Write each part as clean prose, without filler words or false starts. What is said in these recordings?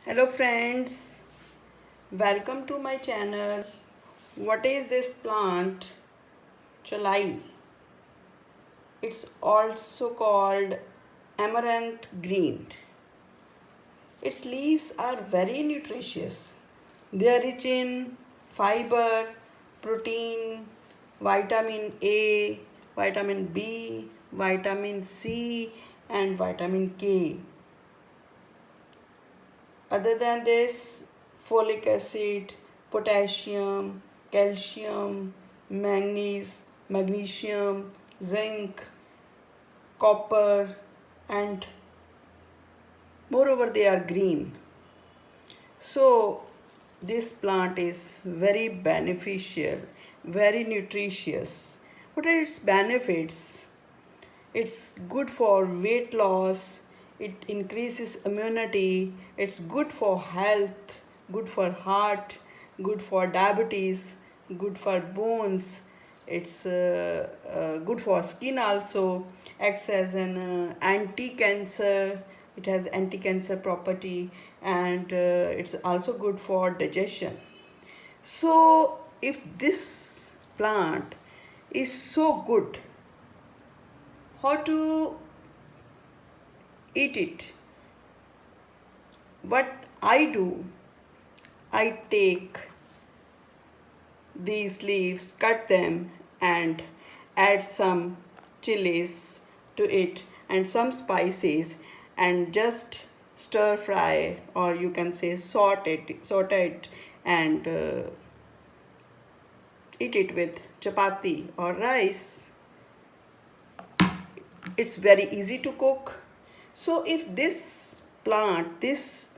Hello friends, welcome to my channel. What is this plant? Chaulai. It's also called Amaranth green. Its leaves are very nutritious. They are rich in fiber, protein, vitamin A, vitamin B, vitamin C and vitamin K. Other than this, folic acid, potassium, calcium, manganese, magnesium, zinc, copper, and moreover, they are green. So, this plant is very beneficial, very nutritious. What are its benefits? It's good for weight loss, it increases immunity, it's good for health, good for heart, good for diabetes, good for bones, it's good for skin also, acts as an anti-cancer, it has anti-cancer property, and it's also good for digestion. So if this plant is so good, how to eat it? What I do, I take these leaves, cut them, and add some chilies to it and some spices, and just stir fry, or you can say saute it, and eat it with chapati or rice. It's very easy to cook. So if this plant, these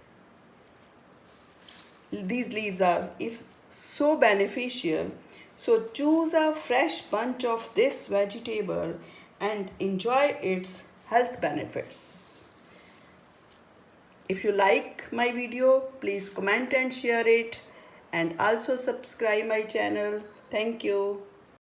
leaves are if so beneficial, so choose a fresh bunch of this vegetable and enjoy its health benefits. If you like my video, please comment and share it, and also subscribe my channel. Thank you.